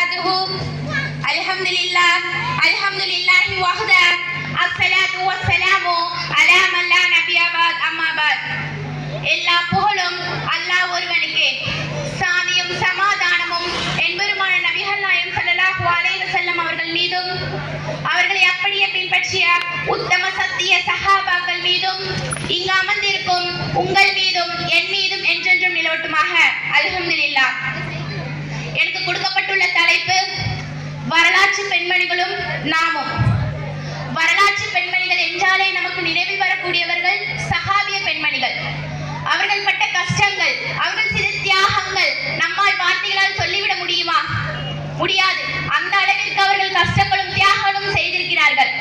وبركاته. الحمد لله وحده الصلاة والسلام على من لا نبي بعد أما بعد. எல்லா புகழும் அல்லாஹ் ஒருவனுக்கே, சாந்தியும் சமாதானமும் என்பெருமான நபிகள் நாயகம் ஸல்லல்லாஹு அலைஹி வஸல்லம் அவர்கள் மீதும் அவர்களை அப்படியே பின்பற்றிய உத்தம சத்திய சஹாபாக்கள் மீதும் இங்கு அமர்ந்திருக்கும் உங்கள் மீதும் என் மீதும் என்றென்றும் நிலவட்டுமாக. அல்ஹம்துலில்லாஹ். எனக்கு கொடுக்கப்பட்டுள்ள தலைப்பு வரலாற்று பெண்மணிகளும் நாமும். வரலாற்று பெண்மணிகள் என்றாலே நமக்கு நினைவில் வரக்கூடியவர்கள் சஹாபிய பெண்மணிகள். அவர்கள் பட்ட கஷ்டங்கள், அவர்கள் செய்த தியாகங்கள் நம்மால் வார்த்தைகளால் சொல்லிவிட முடியுமா? முடியாது. அந்த அளவிற்கு அவர்கள் கஷ்டங்களும் தியாகங்களும் செய்திருக்கிறார்கள்.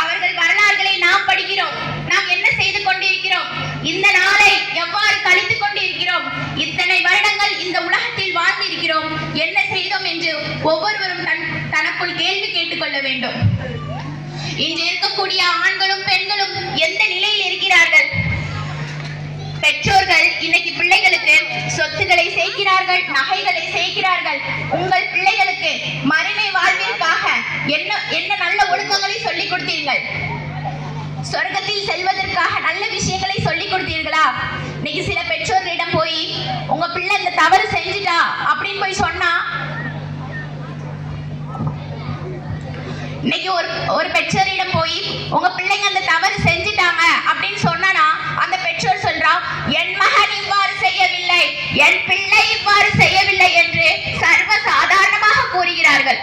அவர்கள் வரலாறுகளை நாம் படிக்கிறோம். நாம் என்ன செய்து கொண்டிருக்கிறோம்? இந்த நாளை எவ்வாறு கழித்துக் கொண்டிருக்கிறோம்? இத்தனை வருடங்கள் இந்த உலகத்தில் வாழ்ந்திருக்கிறோம், என்ன செய்தோம் என்று ஒவ்வொருவரும் தனக்குள் கேள்வி கேட்டுக்கொள்ள வேண்டும். இன்று இருக்கக்கூடிய ஆண்களும் பெண்களும் எந்த நிலையில் இருக்கிறார்கள்? பெற்றோர்கள் இன்னைக்கு பிள்ளைகளுக்கு சொத்துக்களை சேர்க்கிறார்கள், நகைகளை சேர்க்கிறார்கள். உங்கள் பிள்ளைகளுக்கு மறுமை வாழ்விற்காக என்ன நல்ல ஒழுக்கங்களை சொல்லிக் கொடுத்தீர்கள்? சொர்க்கத்தில் செல்வதற்காக நல்ல விஷயங்களை சொல்லிக் கொடுத்தீர்களா? இன்னைக்கு சில பெற்றோர்களிடம் போய் உங்க பிள்ளை இந்த தவறு செஞ்சுட்டா அப்படின்னு போய் சொன்னா, இன்னைக்கு ஒரு பெற்றோரிடம் போய் உங்க பிள்ளைங்க அந்த தவறு செஞ்சுட்டாங்க அப்படின்னு சொன்னா, அந்த பெற்றோர் சொல்றா, என் மகன் இவ்வாறு செய்யவில்லை, என் பிள்ளை இவ்வாறு செய்யவில்லை என்று சர்வ சாதாரணமாக கூறுகிறார்கள்.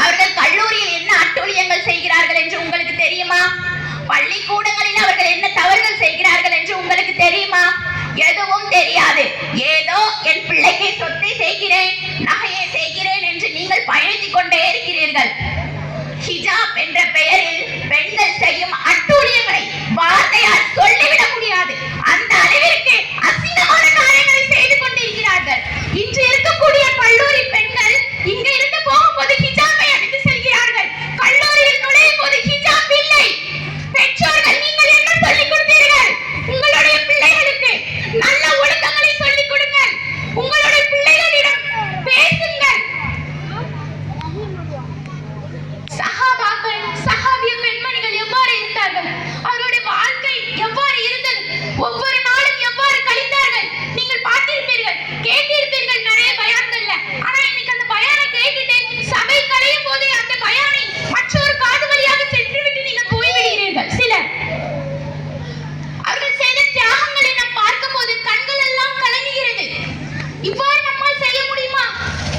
அவர்கள் கல்லூரியில் என்ன அட்டூழியங்கள் செய்கிறார்கள் என்று உங்களுக்கு தெரியுமா? பள்ளிக்கூடங்களில் அவர்கள் என்ன தவறுகள் செய்கிறார்கள் என்று உங்களுக்கு தெரியுமா? எதுவும் தெரியாது. ஏதோ என் பிள்ளைக்கு சொத்தை சேர்க்கிறேன், நகையை சேர்க்கிறேன் என்று நீங்கள் பயணித்துக் கொண்டே இருக்கிறீர்கள். ஹிஜாப் என்ற பெயரில் பெண்கள் செய்யும் அட்டூழியங்களை வார்த்தையால் சொல்லிவிட முடியாது. அந்த அளவிற்கு